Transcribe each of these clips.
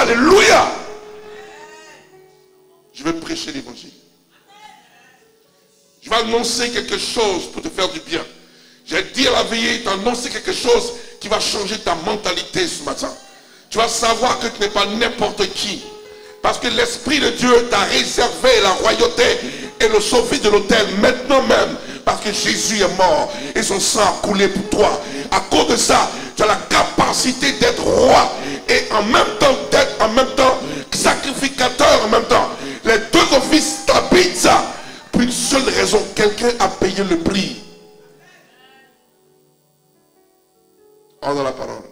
Alléluia. Je vais prêcher l'évangile. Je vais annoncer quelque chose pour te faire du bien. J'ai dit à la veillée d'annoncer quelque chose qui va changer ta mentalité ce matin. Tu vas savoir que tu n'es pas n'importe qui. Parce que l'Esprit de Dieu t'a réservé la royauté et le sauver de l'autel maintenant même. Parce que Jésus est mort et son sang a coulé pour toi. À cause de ça, tu as la capacité d'être roi et en même temps d'être en même temps sacrificateur en même temps. Les deux offices t'habitent ça. Pour une seule raison, quelqu'un a payé le prix. On a la parole.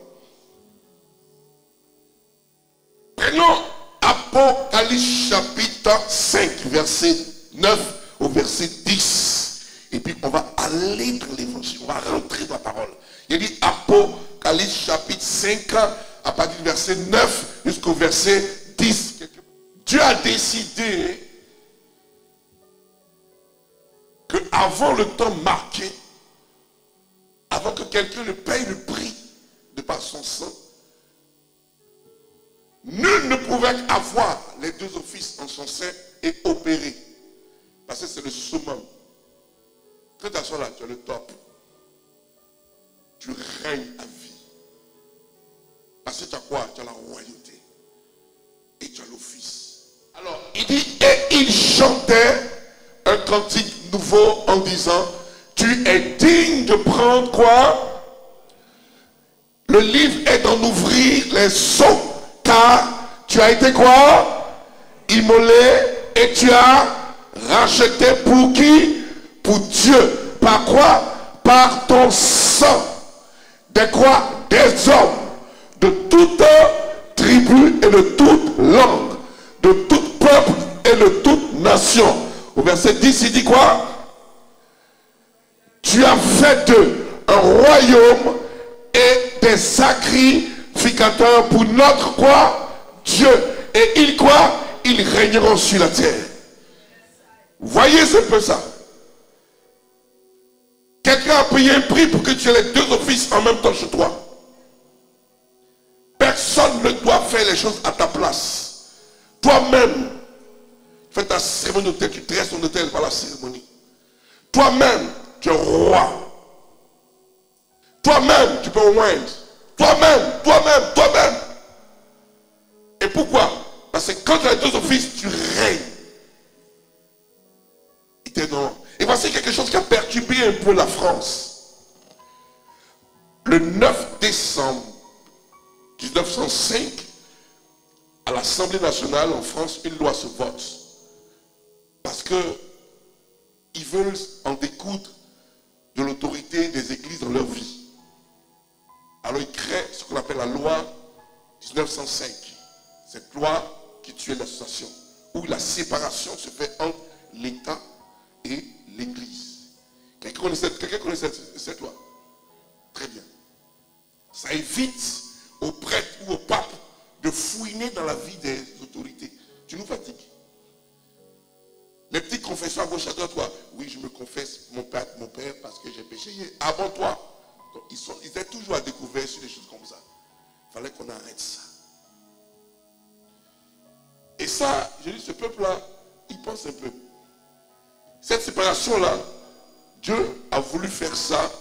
Prenons Apocalypse chapitre 5, verset 9 au verset 10. Et puis on va aller dans l'évangile. On va rentrer dans la parole. Il dit Apocalypse chapitre 5, à partir du verset 9 jusqu'au verset 10. Dieu a décidé que avant le temps marqué, avant que quelqu'un ne paye le prix de par son sang, nul ne pouvait avoir les deux offices en son sein et opérer. Parce que c'est le summum. Quand tu as là, tu as le top. Tu règnes à vie. Parce que tu as quoi? Tu as la royauté. Et tu as l'office. Alors, il dit, et il chantait un cantique nouveau en disant, tu es digne de prendre quoi? Le livre est d'en ouvrir les sceaux, car tu as été quoi? Immolé et tu as racheté pour qui? Pour Dieu. Par quoi? Par ton sang. Des quoi? Des hommes de toute tribu et de toute langue, de tout peuple et de toute nation. Au verset 10, il dit quoi? Tu as fait d'eux un royaume et des sacrificateurs pour notre quoi? Dieu. Et ils quoi? Ils régneront sur la terre. Voyez un peu ça. Quelqu'un a payé un prix pour que tu aies les deux offices en même temps chez toi. Personne ne doit faire les choses à ta place. Toi-même, fais ta cérémonie d'hôtel, tu dresses ton hôtel par la cérémonie. Toi-même, tu es roi. Toi-même, tu peux oindre. Toi-même. Et pourquoi? Parce que quand tu as les deux offices, tu règnes. Et voici quelque chose qui a perturbé un peu la France. Le 9 décembre 1905, à l'Assemblée nationale en France, une loi se vote. Parce qu'ils veulent en découdre de l'autorité des églises dans leur vie. Alors ils créent ce qu'on appelle la loi 1905. Cette loi qui tue l'association, où la séparation se fait entre l'État et l'Église. Quelqu'un connaît cette loi? Très bien. Ça évite aux prêtres ou au pape de fouiner dans la vie des autorités. Tu nous fatigues. Les petites confessions à gauche à droite, toi. Oui, je me confesse, mon père, parce que j'ai péché. Avant toi. Donc, ils étaient toujours à découvrir sur des choses comme ça. Il fallait qu'on arrête ça. Et ça, je dis, ce peuple-là, il pense un peu. Cette séparation-là, Dieu a voulu faire ça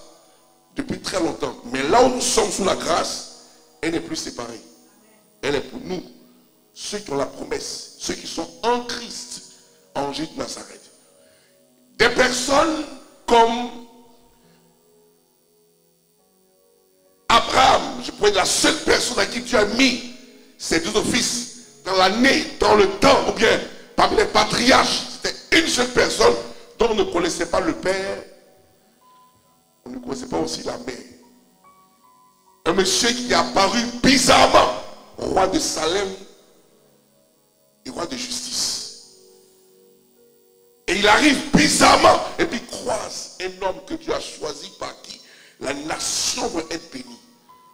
depuis très longtemps. Mais là où nous sommes sous la grâce, elle n'est plus séparée. Elle est pour nous, ceux qui ont la promesse, ceux qui sont en Christ, en Jésus de Nazareth. Des personnes comme Abraham, je pourrais dire la seule personne à qui tu as mis ces deux offices dans l'année, dans le temps, ou bien parmi les patriarches, c'était une seule personne dont on ne connaissait pas le père, on ne connaissait pas aussi la mère. Un monsieur qui est apparu bizarrement, roi de Salem et roi de justice. Et il arrive bizarrement et puis croise un homme que Dieu a choisi par qui la nation veut être bénie.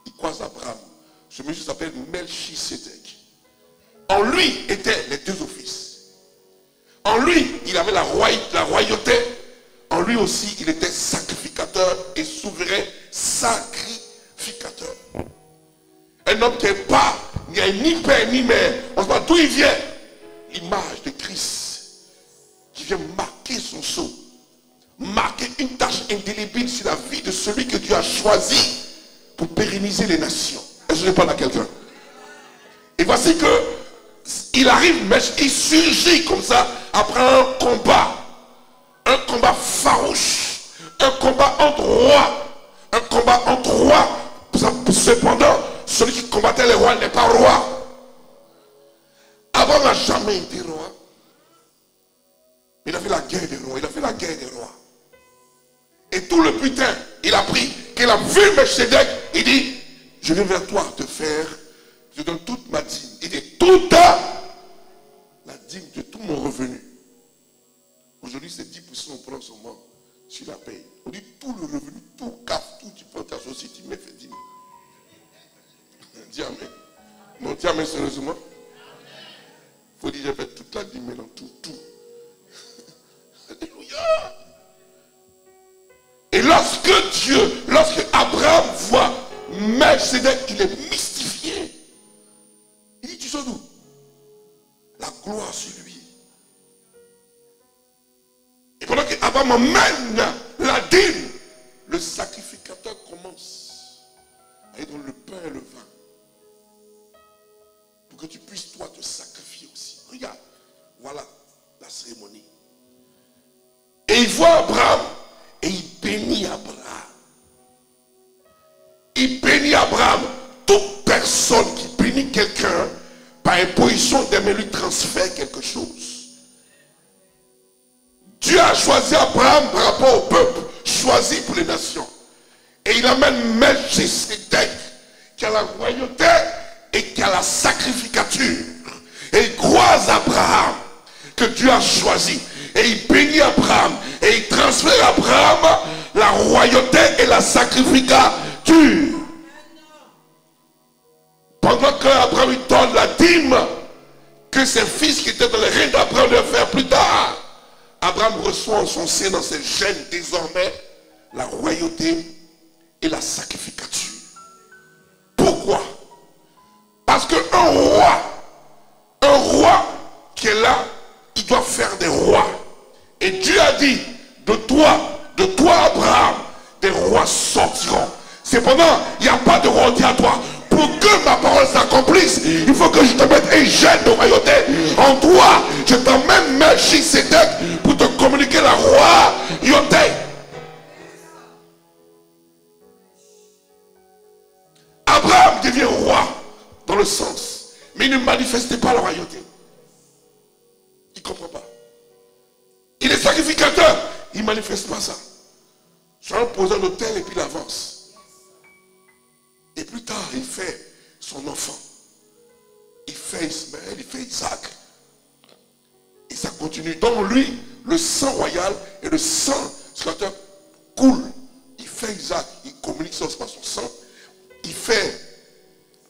Il croise Abraham. Ce monsieur s'appelle Melchisedec. En lui étaient les deux offices. En lui, il avait la royauté. En lui aussi, il était sacrificateur et souverain sacrificateur. Un homme qui n'est pas n'y a ni père ni mère. On se demande d'où il vient. L'image de Christ qui vient marquer son sceau. Marquer une tâche indélébile sur la vie de celui que Dieu a choisi pour pérenniser les nations. Est-ce que je parle à quelqu'un? Et voici que il arrive, mais il surgit comme ça après un combat farouche, un combat entre rois, Cependant, celui qui combattait les rois n'est pas roi. Avant n'a jamais été roi. Il a fait la guerre des rois, Et tout le butin, il a pris, qu'il a vu Melchisedec, il dit, je viens vers toi te faire, je donne toute ma dîme. Il dit, toute la dîme de tout mon revenu. Aujourd'hui, c'est 10%, on prend son mort sur la paye. On dit tout le revenu, tout cap, tout, tu prends ta société, tu me fais dîme. Dis amen. Non, dis amen sérieusement. Il faut dire, j'ai fait toute la dîme dans tout. Alléluia. Et lorsque Abraham voit Melchisedec, il est mystifié. Il dit, tu sais d'où? La gloire sur lui. Et pendant qu'Abraham emmène la dîme, le sacrificateur commence à aller dans le pain et le vin. Pour que tu puisses toi te sacrifier aussi. Regarde, voilà la cérémonie. Et il voit Abraham et il bénit Abraham. Il bénit Abraham. Toute personne qui bénit quelqu'un par imposition d'aimer lui transfère quelque chose. Dieu a choisi Abraham par rapport au peuple, choisi pour les nations. Et il amène Melchisedec qui a la royauté et qui a la sacrificature. Et il croise Abraham que Dieu a choisi. Et il bénit Abraham. Et il transfère à Abraham la royauté et la sacrificature. Pendant qu'Abraham lui donne la dîme que ses fils qui étaient dans le règne d'Abraham devaient faire plus tard, Abraham reçoit en son sein, dans ses gènes désormais, la royauté et la sacrificature. Pourquoi? Parce qu'un roi qui est là, il doit faire des rois. Et Dieu a dit, de toi Abraham, des rois sortiront. Cependant, il n'y a pas de roi à toi. Pour que ma parole s'accomplisse, il faut que je te mette un gène de royauté en toi. Je t'emmène Melchisedec pour te communiquer la royauté. Abraham devient roi dans le sens, mais il ne manifestait pas la royauté. Il ne comprend pas. Il est sacrificateur, il ne manifeste pas ça. Soit posant l'autel et puis il avance. Et plus tard, il fait son enfant. Il fait Ismaël, il fait Isaac. Et ça continue. Dans lui, le sang royal et le sang sacrificateur coule. Il fait Isaac, il communique ça par son sang. Il fait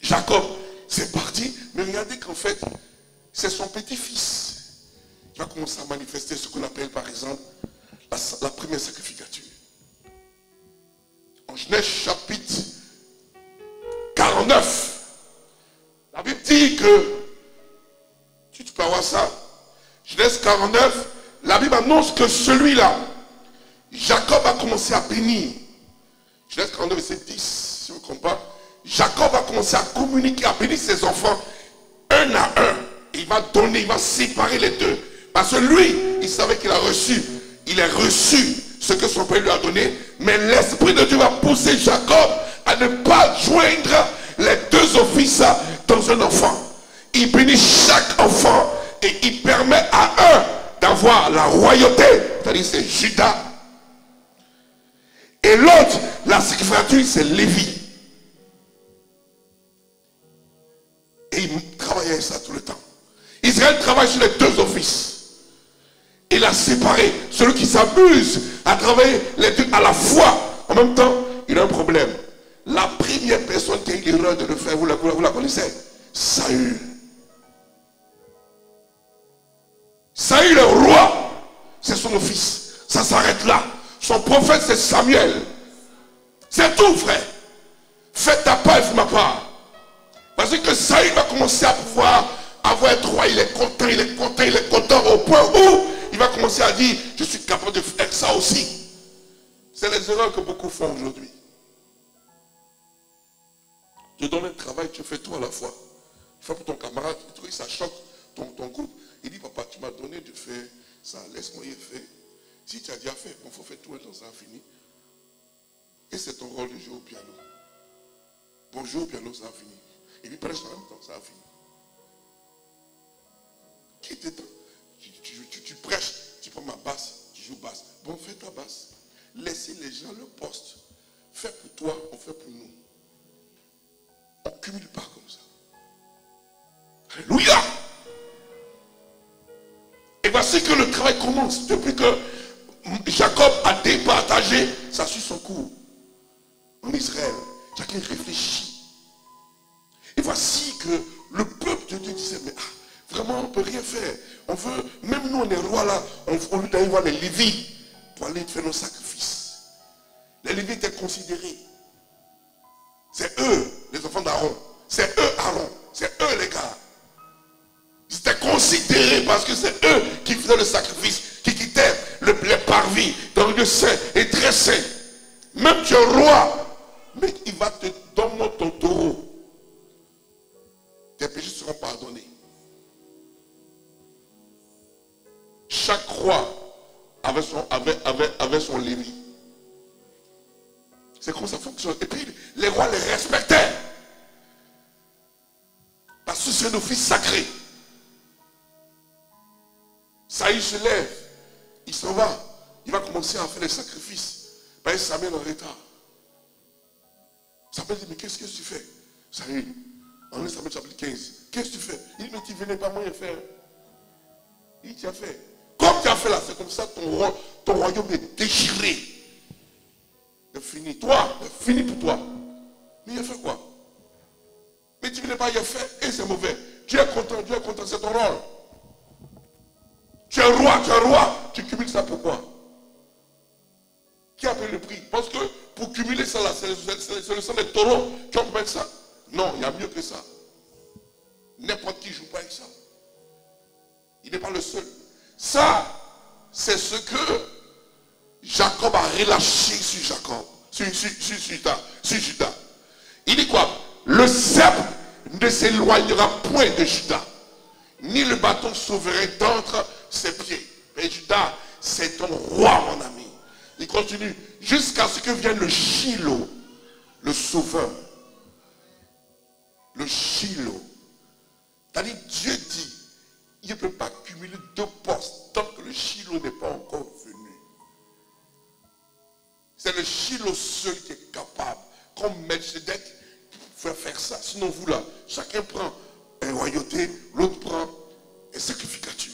Jacob, c'est parti. Mais regardez qu'en fait, c'est son petit-fils qui va commencer à manifester ce qu'on appelle par exemple la première sacrificature. En Genèse chapitre 49, la Bible dit que, tu peux avoir ça, Genèse 49, la Bible annonce que celui-là, Jacob a commencé à bénir. Genèse 49, verset 10, si vous ne comprenez pas, Jacob a commencé à communiquer, à bénir ses enfants, un à un. Il va donner, il va séparer les deux. Parce que lui, il savait qu'il a reçu. Il a reçu ce que son père lui a donné. Mais l'Esprit de Dieu va pousser Jacob à ne pas joindre les deux offices dans un enfant. Il bénit chaque enfant et il permet à un d'avoir la royauté. C'est-à-dire c'est Judas. Et l'autre, la sacrificature, c'est Lévi. Et il travaillait ça tout le temps. Israël travaille sur les deux offices. Il a séparé celui qui s'amuse à travailler les deux à la fois. En même temps, il a un problème. La première personne qui a eu l'erreur de le faire, vous la connaissez? Saül. Saül le roi, c'est son office. Ça s'arrête là. Son prophète, c'est Samuel. C'est tout, frère. Fais ta part et fais ma part. Parce que Saül va commencer à pouvoir avoir un droit. Il est content, il est content, il est content au point où il va commencer à dire, je suis capable de faire ça aussi. C'est les erreurs que beaucoup font aujourd'hui. Tu donnes un travail, tu fais tout à la fois. Tu fais pour ton camarade, tu trouves ça choque ton groupe. Il dit, papa, tu m'as donné de faire ça, laisse-moi y faire. Si tu as déjà fait, il faut faire tout et dans ça fini. Et c'est ton rôle de jouer au piano. Bon, jouer au piano, ça a fini. Et puis presque en même temps, ça a fini. Qui t'étend? Tu prêches, tu prends ma basse, tu joues basse. Bon, fais ta basse. Laissez les gens le poste. Fais pour toi, on fait pour nous. On ne cumule pas comme ça. Alléluia! Et voici que le travail commence. Depuis que Jacob a départagé, ça suit son cours. En Israël, chacun réfléchit. Et voici que le peuple de Dieu disait, mais vraiment on ne peut rien faire. On veut, même nous on est rois là, on veut d'aller voir les Lévites pour aller faire nos sacrifices. Les Lévites étaient considérés. C'est eux, les enfants d'Aaron. C'est eux Aaron. C'est eux les gars. Ils étaient considérés parce que c'est eux qui faisaient le sacrifice, qui quittaient les parvis dans le lieu saint et très saint. Même tu es roi, mais il va te donner ton taureau. Tes péchés seront pardonnés. Chaque roi avait son Lévi. C'est comme ça fonctionne. Et puis les rois les respectaient. Parce que c'est un office sacré. Saül se lève. Il s'en va. Il va commencer à faire les sacrifices. Ben, Samuel en retard. Samuel dit, mais qu'est-ce que tu fais? Saül, en Samuel chapitre 15. Qu'est-ce que tu fais? Il dit, mais tu venais pas moi y faire. Il dit, tu as fait. Comme tu as fait là, c'est comme ça ton royaume est déchiré. C'est fini. Toi, c'est fini pour toi. Mais il a fait quoi? Mais tu ne venais pas y faire et c'est mauvais. Dieu est content, c'est ton rôle. Tu es roi, tu cumules ça pourquoi? Qui a payé le prix? Parce que pour cumuler ça là, c'est le sang des taureaux qui ont mettre ça. Non, il y a mieux que ça. N'importe qui ne joue pas avec ça. Il n'est pas le seul. Ça, c'est ce que Jacob a relâché sur Jacob, sur Judas. Il dit quoi? Le sceptre ne s'éloignera point de Judas, ni le bâton souverain d'entre ses pieds. Mais Judas, c'est ton roi, mon ami. Il continue jusqu'à ce que vienne le Shiloh, le sauveur. Le Shiloh. C'est-à-dire, Dieu dit, il ne peut pas cumuler deux postes tant que le Shiloh n'est pas encore venu. C'est le Shiloh seul qui est capable, comme Melchizedek, de faire ça. Sinon, vous là, chacun prend une royauté, l'autre prend une sacrificature.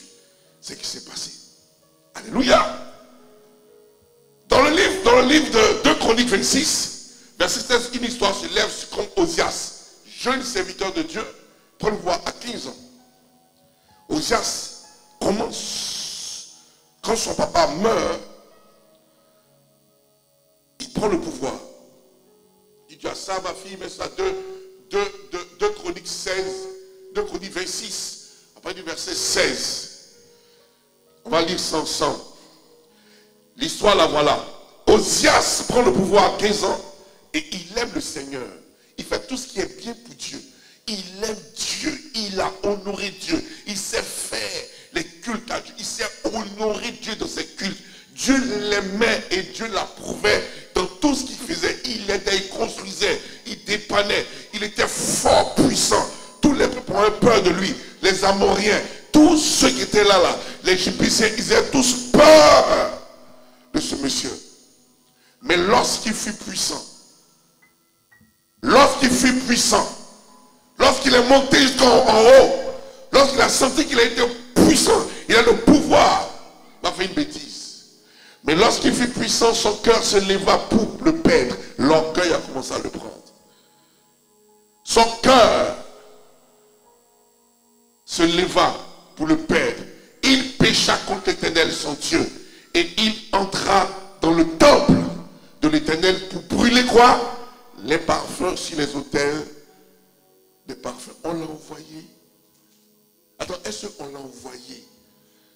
C'est ce qui s'est passé. Alléluia! Dans le livre de 2 Chroniques 26, verset 16, une histoire se lève contre Osias, jeune serviteur de Dieu, pour le voir à 15 ans. Osias commence, quand son papa meurt, il prend le pouvoir. Il dit à ça, ma fille, mais ça, 2 Chroniques 16, 2 Chroniques 26, après du verset 16. On va lire ça ensemble. L'histoire, la voilà. Osias prend le pouvoir à 15 ans et il aime le Seigneur. Il fait tout ce qui est bien pour Dieu. Il aime Dieu. Il a honoré Dieu. Il sait faire les cultes à Dieu. Il sait honorer Dieu dans ses cultes. Dieu l'aimait et Dieu l'approuvait dans tout ce qu'il faisait. Il aidait, il construisait, il dépannait. Il était fort, puissant. Tous les peuples avaient peur de lui. Les Amoriens, tous ceux qui étaient là, les Égyptiens, ils avaient tous peur de ce monsieur. Mais lorsqu'il fut puissant, lorsqu'il est monté jusqu'en haut, lorsqu'il a senti qu'il a été puissant, il a le pouvoir, il a fait une bêtise. Mais lorsqu'il fut puissant, son cœur se leva pour le perdre. L'orgueil a commencé à le prendre. Son cœur se leva pour le perdre. Il pécha contre l'Éternel, son Dieu. Et il entra dans le temple de l'Éternel pour brûler quoi? Les parfums sur les autels de parfum. On l'a envoyé. Attends, est-ce qu'on l'a envoyé?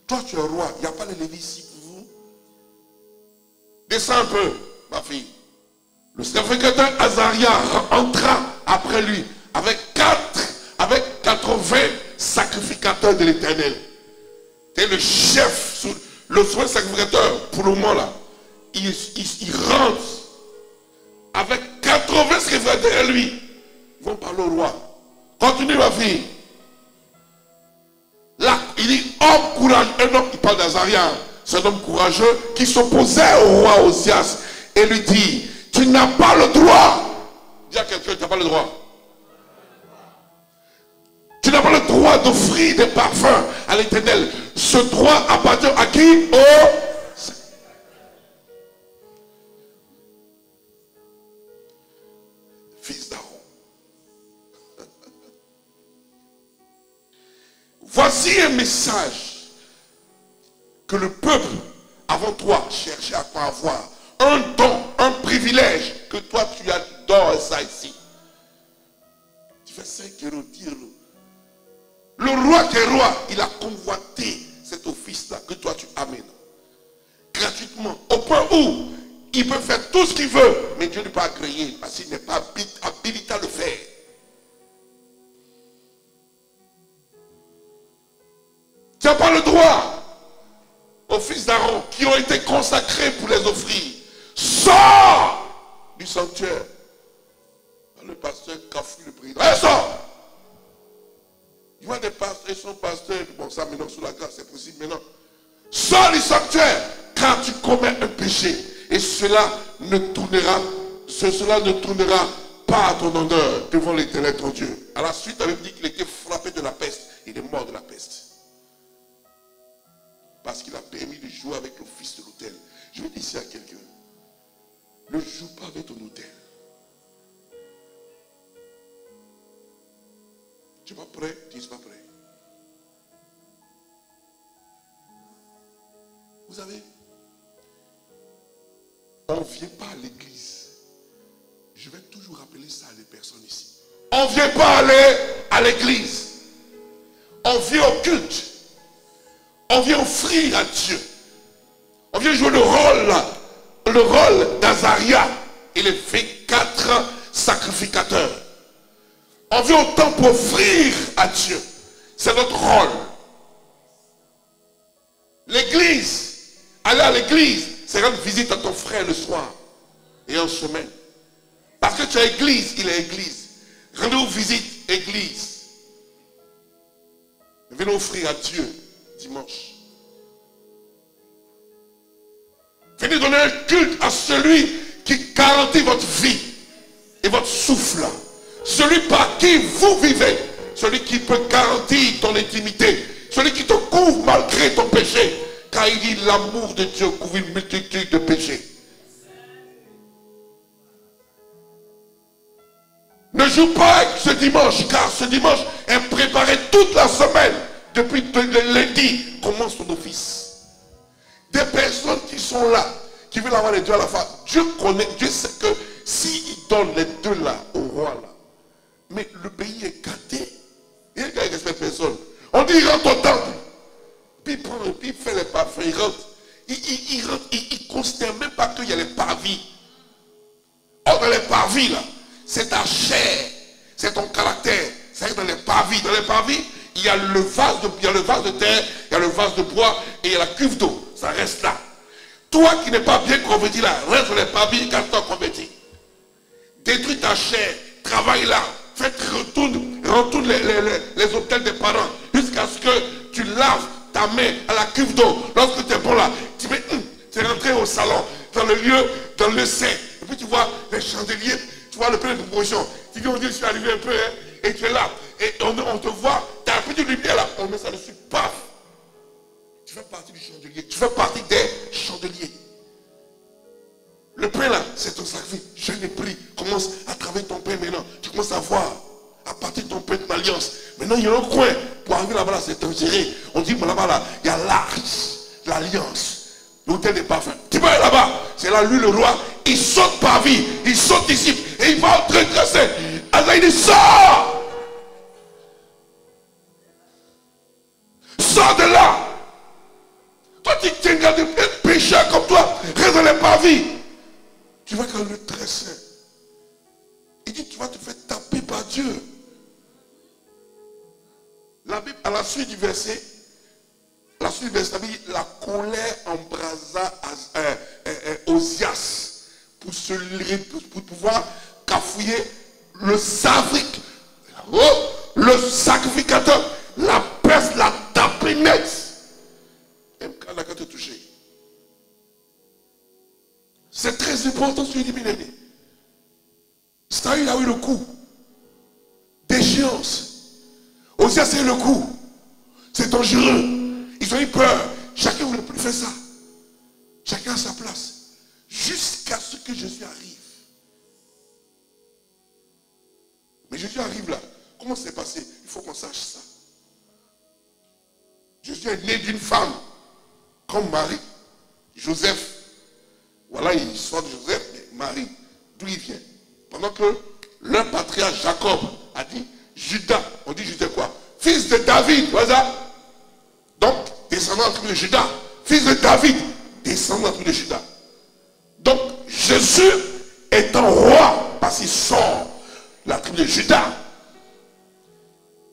Toi, tu es roi. Il n'y a pas de Lévi ici pour vous. Descends un peu, ma fille. Le sacrificateur Azaria entra après lui avec 80 sacrificateurs de l'Éternel. C'est le chef, le soin sacrificateur pour le moment là. Il rentre avec 80 sacrificateurs derrière lui. Ils vont parler au roi. Continue ma fille. Là, il dit homme courageux. Un homme qui parle d'Azaria, c'est un homme courageux qui s'opposait au roi Osias et lui dit, tu n'as pas le droit. Dis à quelqu'un, tu n'as pas le droit. Tu n'as pas le droit d'offrir des parfums à l'Éternel. Ce droit appartient à qui? Au fils d'Aaron. Voici un message que le peuple avant toi cherchait à avoir. Un don, un privilège que toi tu adores ça ici. Tu fais 5 euros, 10 euros. Le roi qui est roi, il a convoité cet office-là que toi tu amènes. Gratuitement. Au point où il peut faire tout ce qu'il veut, mais Dieu ne peut pas agréer parce qu'il n'est pas habilité à le faire. Tu n'as pas le droit aux fils d'Aaron qui ont été consacrés pour les offrir. Sors du sanctuaire. Le pasteur cafouille le président. Allez, sors! Il voit des pasteurs, ils sont pasteurs. Bon, ça maintenant sous la grâce, c'est possible maintenant. Sors du sanctuaire car tu commets un péché. Et cela ne tournera pas à ton honneur devant l'Éternel ton Dieu. À la suite, on avait dit qu'il était frappé de la peste. Il est mort de la peste. Parce qu'il a permis de jouer avec le fils de l'autel. Je vais dire ici à quelqu'un. Ne joue pas avec ton autel. Tu n'es pas prêt? Tu n'es pas prêt. Vous savez, on ne vient pas à l'église. Je vais toujours rappeler ça à des personnes ici. On ne vient pas aller à l'église. On vient au culte. On vient offrir à Dieu. On vient jouer le rôle d'Azaria et les 24 sacrificateurs. On vient au temple pour offrir à Dieu. C'est notre rôle. L'église, aller à l'église, c'est rendre visite à ton frère le soir et en semaine. Parce que tu es église, il est église. Rendez-vous visite, église. Venez offrir à Dieu dimanche. Venez donner un culte à celui qui garantit votre vie et votre souffle. Celui par qui vous vivez. Celui qui peut garantir ton intimité. Celui qui te couvre malgré ton péché. Car il dit l'amour de Dieu couvre une multitude de péchés. Ne joue pas avec ce dimanche, car ce dimanche est préparé toute la semaine. Depuis le lundi, commence ton office. Des personnes qui sont là, qui veulent avoir les deux à la fois. Dieu connaît, Dieu sait que s'il donne les deux là au roi là, mais le pays est gâté. Il y a quelques personnes. On dit il rentre au temple. Puis il prend, puis il fait les parfums, il rentre. Il ne considère même pas qu'il y a les parvis. Or dans les parvis là, c'est ta chair, c'est ton caractère. C'est dans les parvis. Dans les parvis, il y a le vase de terre, il y a le vase de bois et il y a la cuve d'eau. Ça reste là. Toi qui n'es pas bien converti là, reste dans les parvis quand tu es converti. Détruis ta chair, travaille là, retourne les hôtels des parents jusqu'à ce que tu laves ta main à la cuve d'eau. Lorsque tu es bon là, tu es rentré au salon, dans le sein. Et puis tu vois les chandeliers, tu vois le plein de propositions. Tu dis, je suis arrivé un peu, hein, et tu es là. Et on te voit, tu as un petit lumière là, on met ça dessus, paf. Tu fais partie du chandelier, tu fais partie des chandeliers. Le pain là, c'est ton sacrifice. Je l'ai pris. Commence à travailler ton pain maintenant. Tu commences à voir, à partir de ton pain de l'alliance. Maintenant, il y a un coin. Pour arriver là-bas, c'est dangereux. On dit, là-bas, là, il y a l'arche, l'alliance, l'hôtel des parfums. Tu vas là-bas. C'est là, lui, le roi. Il saute par vie. Il saute ici. Et il va au très très saint. Alors, il dit, sors. Sors de là. Toi, tu tiens garde un pécheur comme toi, reste dans les parvis. Tu vois que le très saint, il dit, tu vas te faire taper par Dieu. La Bible, à la suite du verset, la la colère embrasa Osias pour pouvoir cafouiller le sacrificateur. La peste l'a tapé net. Même quand elle a te toucher. C'est très important ce que dit bien-aimé. Saül a eu le coup d'échéance. Osias a eu le coup. C'est dangereux. Ils ont eu peur. Chacun ne voulait plus faire ça. Chacun à sa place. Jusqu'à ce que Jésus arrive. Mais Jésus arrive là. Comment c'est passé? Il faut qu'on sache ça. Jésus est né d'une femme comme Marie. Joseph. Voilà l'histoire de Joseph. Mais Marie, d'où il vient? Pendant que leur patriarche Jacob a dit Judas. On dit Judas quoi? Fils de David. Voilà. Donc, descendant de la tribu de Judas. Fils de David. Descendant de la tribu de Judas. Donc, Jésus étant roi, parce qu'il sort de la tribu de Judas,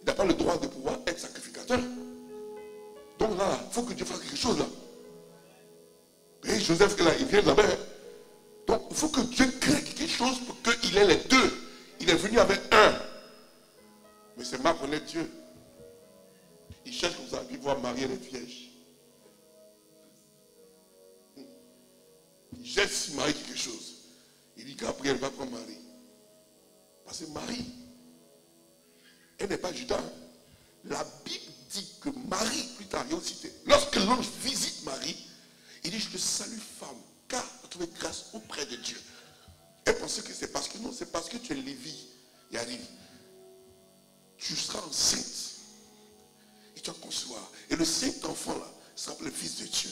il n'a pas le droit de pouvoir être sacrificateur. Donc là, il faut que Dieu fasse quelque chose là. Et Joseph, là, il vient là-bas. Donc, il faut que Dieu crée quelque chose pour qu'il ait les deux. Il est venu avec un. Mais c'est mal connaître Dieu. Il cherche comme ça, il voit Marie, elle est vierge. Il jette sur Marie quelque chose. Il dit Gabriel va prendre Marie. Parce que Marie, elle n'est pas Judas. La Bible dit que Marie, plus tard, il y a aussi, lorsque l'ange visite Marie, il dit je te salue femme, car tu as trouvé grâce auprès de Dieu. Elle pensait que c'est parce que non, c'est parce que tu es Lévi. Il arrive. Tu seras enceinte. Et tu vas concevoir. Et le saint enfant là sera le fils de Dieu.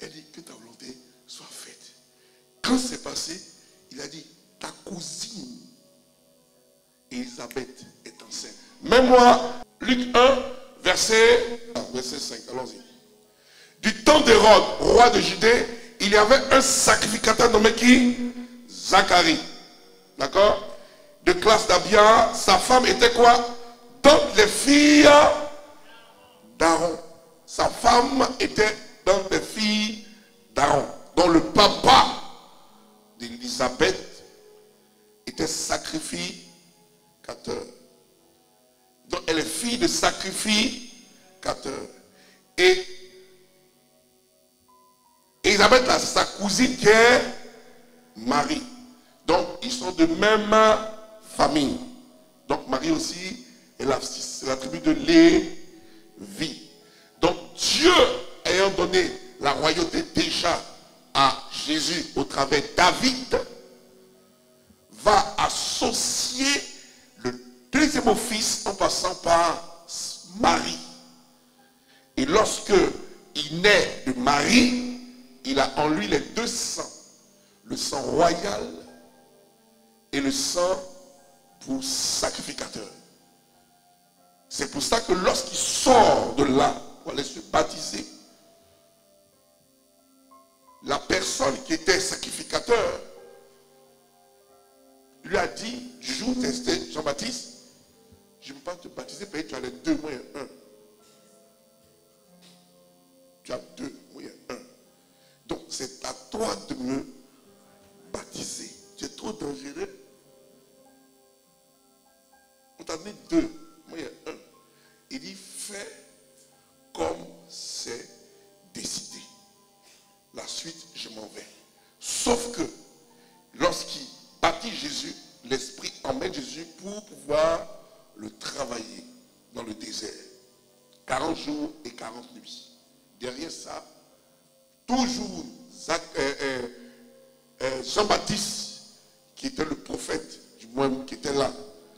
Elle dit que ta volonté soit faite. Quand c'est passé, il a dit ta cousine Élisabeth est enceinte. Même moi, Luc 1, verset 5, allons-y. Du temps d'Hérode, roi de Judée, il y avait un sacrificateur nommé qui? Zacharie. D'accord? De classe d'Abia, sa femme était quoi? Dans les filles d'Aaron. Sa femme était dans les filles d'Aaron. Dont le papa d'Élisabeth était sacrificateur. Donc elle est fille de sacrificateur. Et Élisabeth, là, c'est sa cousine qui est Marie. Donc ils sont de même famille. Donc Marie aussi est la tribu de Lévi. Donc Dieu ayant donné la royauté déjà à Jésus au travers de David, va associer le deuxième office en passant par Marie. Et lorsque il naît de Marie, il a en lui les deux sangs. Le sang royal et le sang pour sacrificateur. C'est pour ça que lorsqu'il sort de là pour aller se baptiser, la personne qui était sacrificateur lui a dit, du jour où tu es Jean-Baptiste, je ne peux pas te baptiser parce que tu as les deux, moi il y a un. Tu as deux, moi il y a un. Donc c'est à toi de me baptiser. Tu es trop dangereux. On t'a donné deux, moi il y a un. Il dit, fais comme c'est décidé. La suite, je m'en vais. Sauf que, lorsqu'il baptise Jésus, l'Esprit emmène Jésus pour pouvoir le travailler dans le désert. 40 jours et 40 nuits. Derrière ça, toujours Jean-Baptiste, qui était le prophète, du moins qui était là,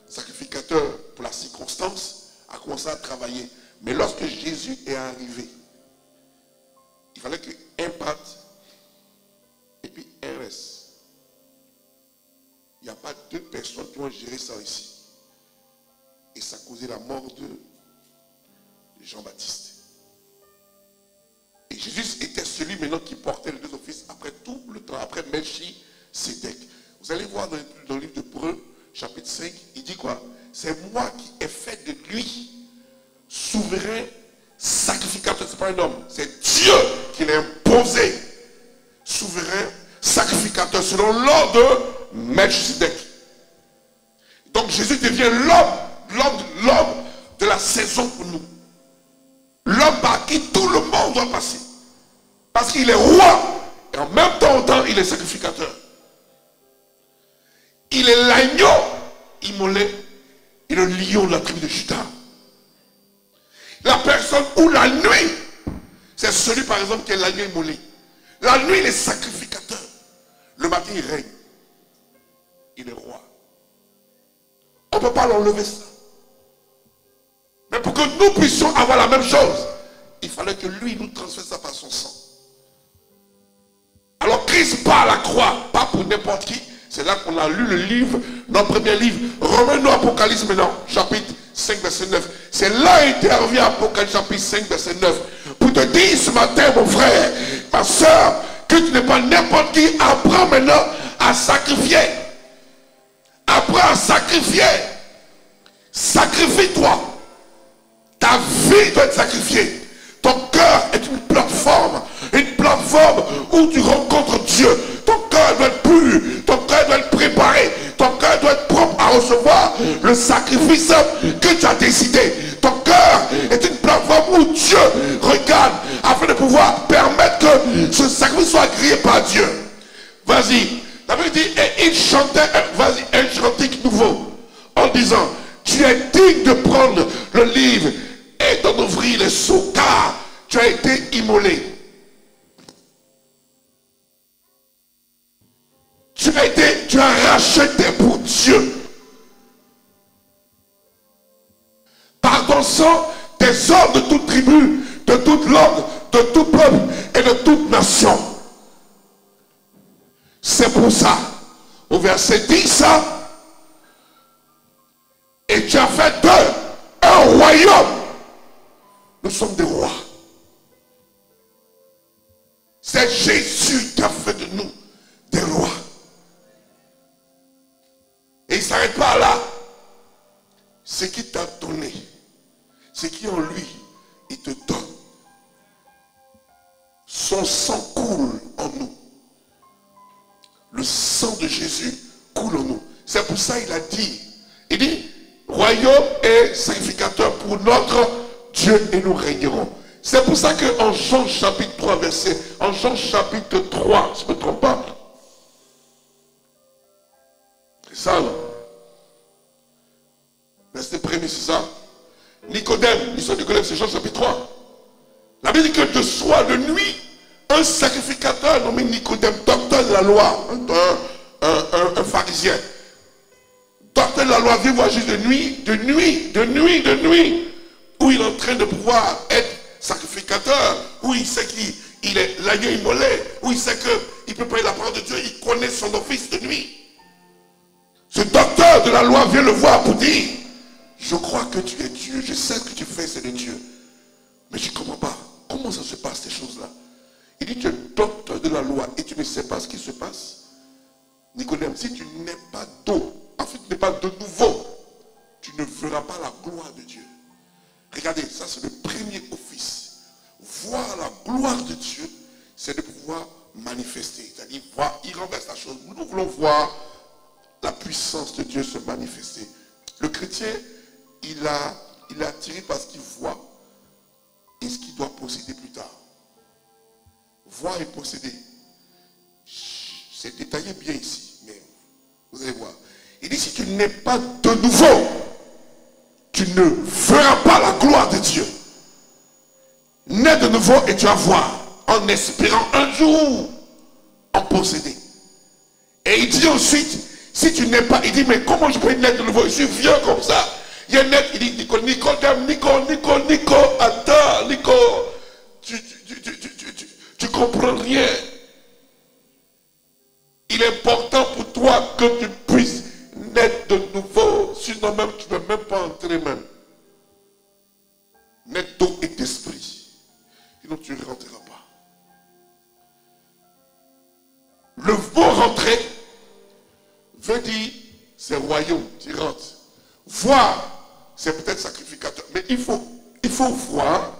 sacrificateur pour la circonstance, a commencé à travailler. Mais lorsque Jésus est arrivé, il fallait qu'un parte et puis un reste. Il n'y a pas deux personnes qui vont gérer ça ici. Et ça a causé la mort de Jean-Baptiste. celui maintenant qui portait les deux offices après tout le temps, après Melchisedec. Vous allez voir dans le livre de Hébreux, chapitre 5, il dit quoi? C'est moi qui ai fait de lui souverain sacrificateur. Ce n'est pas un homme, c'est Dieu qui l'a imposé. Souverain sacrificateur selon l'ordre de Melchisedec. Donc Jésus devient l'homme de la saison pour nous. L'homme par qui tout le monde doit passer. Parce qu'il est roi. Et en même temps, il est sacrificateur. Il est l'agneau immolé et le lion de la tribu de Juda. La personne où la nuit, c'est celui par exemple qui est l'agneau immolé. La nuit, il est sacrificateur. Le matin, il règne. Il est roi. On ne peut pas l'enlever ça. Mais pour que nous puissions avoir la même chose, il fallait que lui nous transfère ça par son sang. Alors Christ part à la croix, pas pour n'importe qui. C'est là qu'on a lu le livre, notre premier livre, Romains, Apocalypse maintenant, chapitre 5, verset 9. C'est là intervient Apocalypse, chapitre 5, verset 9. Pour te dire ce matin, mon frère, ma soeur, que tu n'es pas n'importe qui, apprends maintenant à sacrifier. Apprends à sacrifier. Sacrifie-toi. Ta vie doit être sacrifiée. Ton cœur est une plateforme où tu rencontres Dieu. Ton cœur doit être pur, ton cœur doit être préparé, ton cœur doit être propre à recevoir le sacrifice que tu as décidé. Ton cœur est une plateforme où Dieu regarde afin de pouvoir permettre que ce sacrifice soit agréé par Dieu. Vas-y. La Bible dit, et il chantait, vas-y, un chantique nouveau, en disant, tu es digne de prendre le livre et d'en ouvrir les sceaux, car tu as été immolé. Tu as racheté pour Dieu. Par ton sang, des hommes de toute tribu, de toute langue, de tout peuple et de toute nation. C'est pour ça, au verset 10, et tu as fait d'eux un royaume. Nous sommes des rois. C'est Jésus qui a fait de nous des rois. Et il ne s'arrête pas là. Ce qui t'a donné, ce qui en lui, il te donne. Son sang coule en nous. Le sang de Jésus coule en nous. C'est pour ça qu'il a dit, il dit, royaume et sacrificateur pour notre Dieu et nous régnerons. C'est pour ça qu'en Jean chapitre 3, verset, en Jean chapitre 3, je ne me trompe pas. C'est ça là. Verset premier, c'est ça. Nicodème, l'histoire de Nicodème, c'est Jean chapitre 3. La Bible dit que de soir, de nuit, un sacrificateur nommé Nicodème, docteur de la loi, un pharisien, docteur de la loi, vient voir Jésus de nuit, où il est en train de pouvoir être sacrificateur, où il sait qu'il est l'agneau immolé, où il sait qu'il peut payer la parole de Dieu, il connaît son office de nuit. Ce docteur de la loi vient le voir pour dire, je crois que tu es Dieu, je sais ce que tu fais, c'est de Dieu. Mais je ne comprends pas. Comment ça se passe, ces choses-là? Il dit, tu es docteur de la loi et tu ne sais pas ce qui se passe. Nicodème, si tu n'es pas d'eau, en fait, tu n'es pas de nouveau, tu ne verras pas la gloire de Dieu. Regardez, ça c'est le premier office. Voir la gloire de Dieu, c'est de pouvoir manifester. C'est-à-dire, voir, il renverse la chose. Nous voulons voir la puissance de Dieu se manifester. Le chrétien, il est attiré par ce qu'il voit et ce qu'il doit posséder plus tard. Voir et posséder. C'est détaillé bien ici, mais vous allez voir. Il dit, si tu n'es pas de nouveau, tu ne verras pas la gloire de Dieu. Nais de nouveau et tu vas voir, en espérant un jour en posséder. Et il dit ensuite, si tu n'es pas, il dit, mais comment je peux naître de nouveau? Je suis vieux comme ça. Il y a naître, il dit, Nico, attends, Nico, tu comprends rien. Il est important pour toi que tu puisses naître de nouveau. Sinon même, tu ne peux même pas entrer même. Naître d'eau et d'esprit. Sinon tu ne rentreras pas. Le mot rentrer veut dire c'est royaume, tu rentres. Voir, c'est peut-être sacrificateur. Mais il faut voir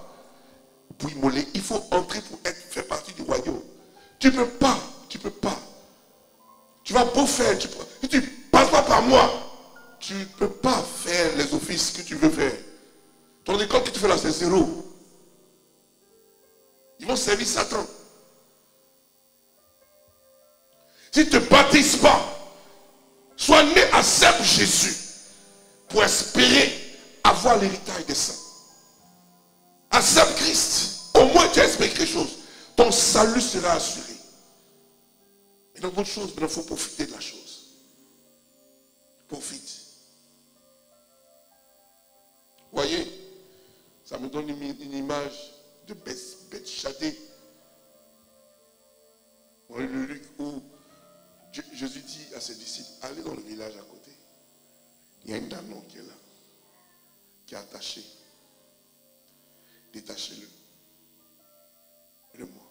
pour immoler. Il faut entrer pour faire partie du royaume. Tu ne peux pas. Tu vas beau faire, tu ne passes pas par moi. Tu ne peux pas faire les offices que tu veux faire. Ton école que tu fais là, c'est zéro. Ils vont servir Satan. Si tu ne te baptises pas, sois né, accepte Jésus pour espérer avoir l'héritage des saints. Accepte Christ. Au moins tu as espéré quelque chose. Ton salut sera assuré. Et dans votre chose, il faut profiter de la chose. Profite. Voyez, ça me donne une image de Bethshabée. On lit le Luc où Jésus dit à ses disciples, allez dans le village à côté. Il y a un danon qui est là, qui est attaché. Détachez-le. Le mot.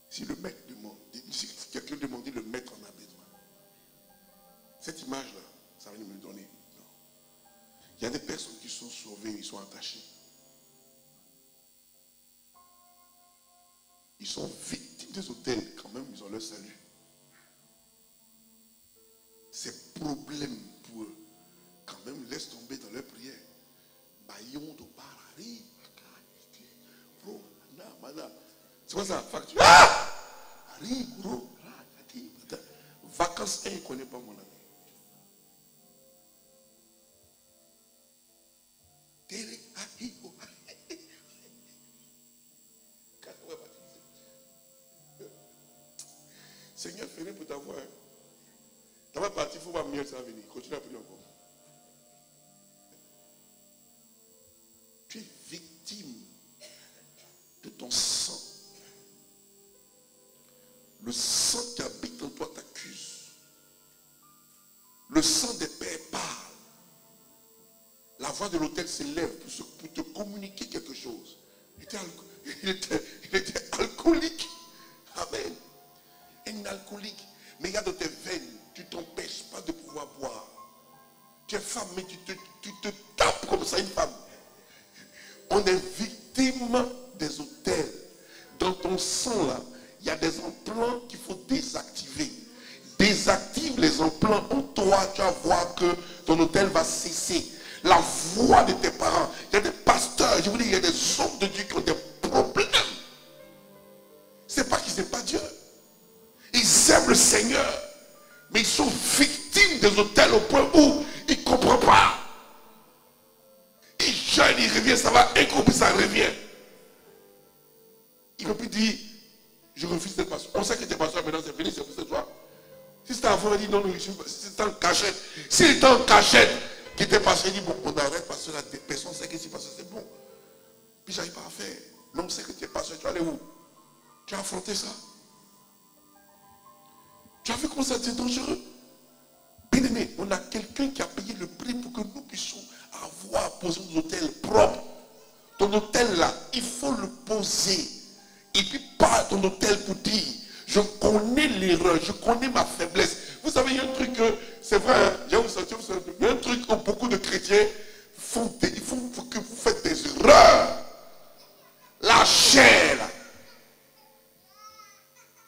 Si le maître demande, si quelqu'un demande, le maître en a besoin. Cette image-là, ça va me donner. Non. Il y a des personnes qui sont sauvées, ils sont attachés. Ils sont victimes des hôtels, quand même, ils ont leur salut. C'est problème pour eux. Quand même, laisse tomber dans leur prière. Bayon de Barari. C'est quoi ça? Facture. Ah! Vacances 1, il ne connaît pas mon ami. Seigneur, fais pour t'avoir. Tu vas partir, il faut voir mieux ça va venir. Continue à prier encore. Tu es victime de ton sang. Le sang qui habite en toi t'accuse. Le sang des pères parle. La voix de l'autel s'élève pour te communiquer quelque chose. Il était alcoolique. Amen. Un alcoolique. Mais il y a dans tes veines, tu ne t'empêches pas de pouvoir boire. Tu es femme, mais tu te tapes comme ça une femme. On est victime des hôtels. Dans ton sang là, il y a des implants qu'il faut désactiver. Désactive les implants en toi, tu vas voir que ton hôtel va cesser. La voix de tes parents. Il y a des pasteurs, je vous dis, il y a des hommes de Dieu qui ont des problèmes. C'est pas qu'ils n'aiment pas Dieu. Ils aiment le Seigneur. Mais ils sont victimes des hôtels au point où ils ne comprennent pas. Ils jeûnent, ils reviennent, ça va un coup, puis ça revient. Il ne peut plus dire, je refuse cette passion. On sait que tes pasteurs maintenant c'est fini, c'est pour toi. Si c'était avant, il dit non, c'est en cachette. S'il était en cachette, qui était pasteur, il dit bon, on arrête parce que la personne sait que si pasteur c'est bon. Puis j'arrive pas à faire. L'homme sait que tu es pasteur, tu vas aller où? Tu as affronté ça. Tu as vu comment ça c'est dangereux? Bien aimé, on a quelqu'un qui a payé le prix pour que nous puissions avoir posé nos hôtels propres. Ton hôtel là, il faut le poser. Et puis pas ton hôtel pour dire, je connais l'erreur, je connais ma faiblesse. Vous savez, il y a un truc, c'est vrai, hein, il y a un truc où beaucoup de chrétiens font il faut que vous faites des erreurs. La chair là.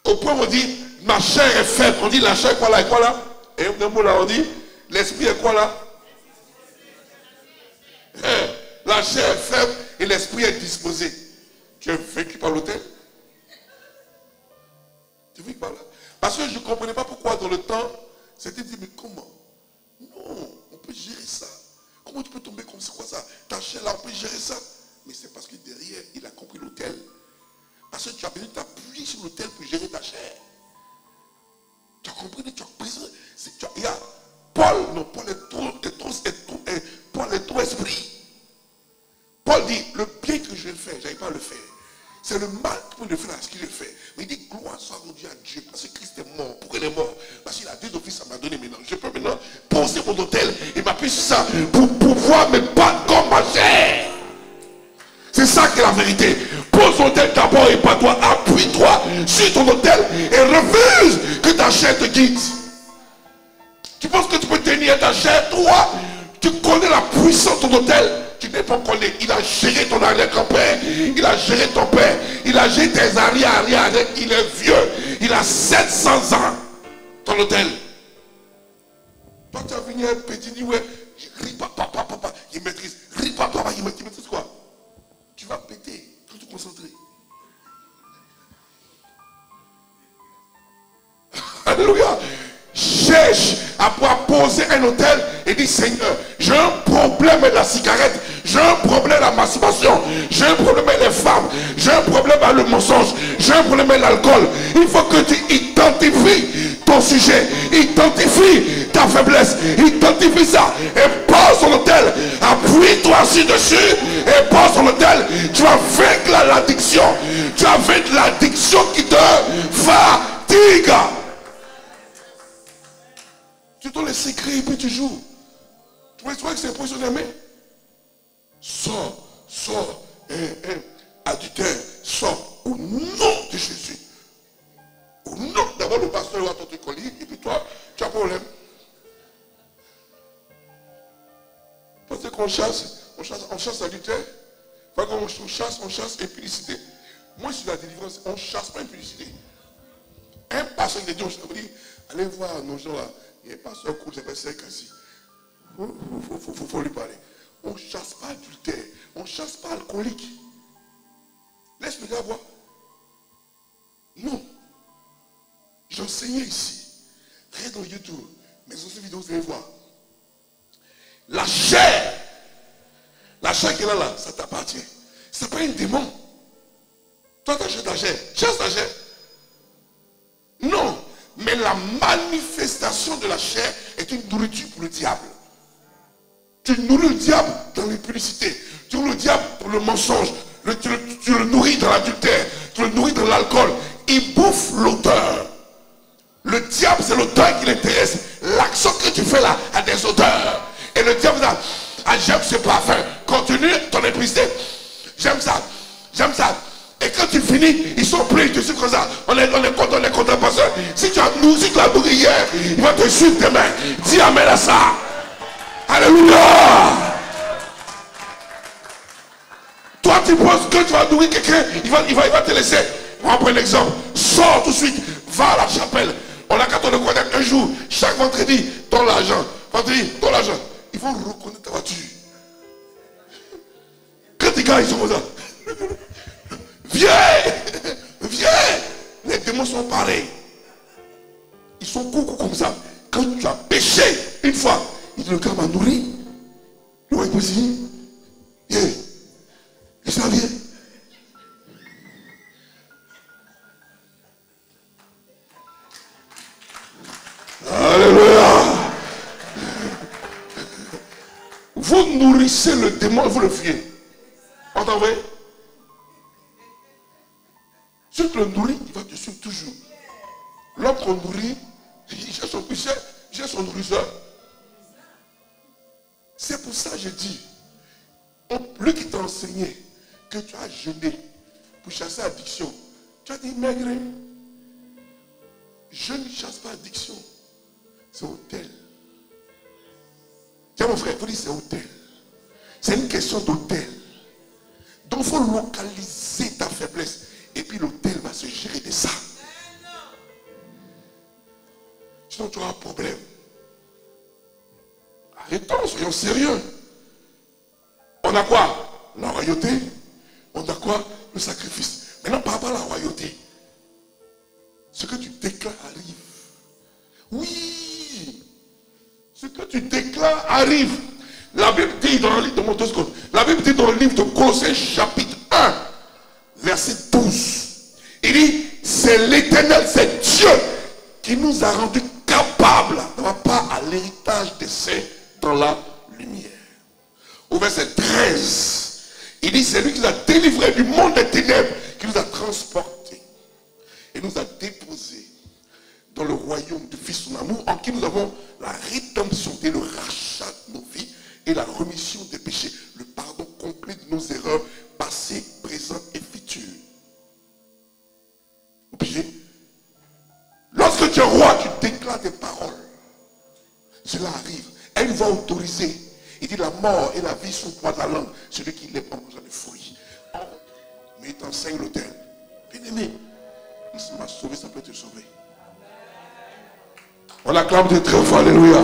Au point où on dit, ma chair est faible. On dit la chair quoi là et quoi là? Et un mot là on dit, l'esprit est quoi là? La chair est faible et l'esprit est disposé. Tu es vaincu par l'autel? Tu es vaincu par là? Parce que je ne comprenais pas pourquoi dans le temps, c'était dit, mais comment? Non, on peut gérer ça. Comment tu peux tomber comme ça? Quoi ça? Ta chair là, on peut gérer ça. Mais c'est parce que derrière, il a compris l'autel. Parce que tu as besoin de t'appuyer sur l'autel pour gérer ta chair. Tu as compris? Tu as besoin. Il y a Paul, non, Paul est trop esprit. Paul dit, le bien que je fais, je n'arrive pas à le faire. C'est le mal qui peut le faire à ce qu'il le fait. Mais il dit, gloire soit rendue à Dieu. Parce que Christ est mort. Pourquoi il est mort? Parce qu'il a deux offices à m'a donné maintenant. Je peux maintenant poser mon hôtel et m'appuyer sur ça pour pouvoir me battre comme ma chair. C'est ça qui est la vérité. Pose ton hôtel d'abord et pas toi. Appuie-toi sur ton autel et refuse que ta chair te guide. Tu penses que tu peux tenir ta chair, toi? Tu connais la puissance de ton autel. Tu n'es pas connu. Il a géré ton arrière-grand-père. Il a géré ton père. Il a géré tes arrière. Il est vieux. Il a 700 ans. Ton autel. Toi, tu as venu un petit dit, ouais, papa, il maîtrise. Papa, il maîtrise quoi? Tu vas péter. Tu vas te concentrer. Alléluia. Cherche à pouvoir poser un hôtel et dit Seigneur, j'ai un problème avec la cigarette, j'ai un problème avec la masturbation, j'ai un problème avec les femmes, j'ai un problème avec le mensonge, j'ai un problème avec l'alcool. Il faut que tu identifies ton sujet, identifie ta faiblesse, identifie ça et pose sur l'autel, appuie-toi dessus et pose sur l'autel. Tu vas vaincre l'addiction, tu vas vaincre l'addiction qui te fatigue. Tu donnes les secrets et puis tu joues. Tu vois que c'est impressionné, mais sors, adultère, sors au nom de Jésus. Au nom, d'abord le pasteur va ton truc et puis toi, tu as un problème. Parce qu'on chasse adultère. Quand on chasse impudicité. Moi, sur la délivrance, on ne chasse pas impudicité. Un pasteur de Dieu, je te dis, allez voir nos gens là. Il n'y a pas ce coup, c'est pas sec ainsi. Il faut lui parler. On ne chasse pas adultère. On ne chasse pas alcoolique. Laisse le gars voir. Non. J'enseignais ici. Rien dans YouTube. Mais sur ces vidéos, vous allez voir. La chair qui est là, ça t'appartient. Ce n'est pas un démon. Toi, tu achètes ta chair. Chasse ta chair. Non. Mais la manifestation de la chair est une nourriture pour le diable. Tu nourris le diable dans l'impudicité. Tu nourris le diable dans le mensonge. Tu le nourris dans l'adultère. Tu le nourris dans l'alcool. Il bouffe l'odeur. Le diable, c'est l'odeur qui l'intéresse. L'action que tu fais là a des odeurs. Et le diable dit, ah, j'aime ce parfum. Continue ton impudicité. J'aime ça. Et quand tu finis, ils sont prêts, ils te suivent comme ça. On est content parce que si tu as nourri hier, il va te suivre demain. Dis amen à ça. Alléluia. Toi, tu penses que tu vas nourrir quelqu'un, il va te laisser. On va prendre un exemple. Sors tout de suite, va à la chapelle. On a qu'à te reconnaître un jour. Chaque vendredi, donne l'argent. Vendredi, donne l'argent. Ils vont reconnaître ta voiture. Quand les gars, ils sont comme ça. Viens. Les démons sont pareils. Ils sont coucou comme ça. Quand tu as péché une fois, il dit le gars m'a nourri. Le roi est possible. Viens. Et ça vient. Alléluia. Vous nourrissez le démon, vous le fuyez. Entendez? Si tu le nourris, il va te suivre toujours. L'homme qu'on nourrit, il cherche son puisseur, il cherche son nourrisseur. C'est pour ça que je dis, lui qui t'a enseigné que tu as jeûné pour chasser l'addiction, tu as dit maigre. Je ne chasse pas l'addiction, c'est autel. Tiens mon frère, il faut dire c'est autel. C'est une question d'autel. Donc il faut localiser ta faiblesse. Et puis l'autel va se gérer de ça. Sinon tu auras un problème. Arrêtons, soyons sérieux. On a quoi? La royauté. On a quoi? Le sacrifice. Maintenant par rapport à la royauté, ce que tu déclares arrive. Oui. Ce que tu déclares arrive. La Bible dit dans le livre de Montesquieu, la Bible dit dans le livre de Colossiens chapitre 1, verset 12. Il dit, c'est l'Éternel, c'est Dieu qui nous a rendus capables d'avoir part à l'héritage des saints dans la lumière. Au verset 13, il dit, c'est lui qui nous a délivrés du monde des ténèbres, qui nous a transportés et nous a déposés dans le royaume du Fils de son amour, en qui nous avons la rédemption et le rachat de nos vies et la remission des péchés, le pardon complet de nos erreurs passées, présentes et futures. parole. Cela arrive. Elle va autoriser. Il dit la mort et la vie sont poids de la langue. Celui qui lève en mangeant les fruits. Oh, mais il t'enseigne l'autel. Bien-aimé, il m'a sauvé, ça peut te sauver. On l'acclame de très fort, alléluia.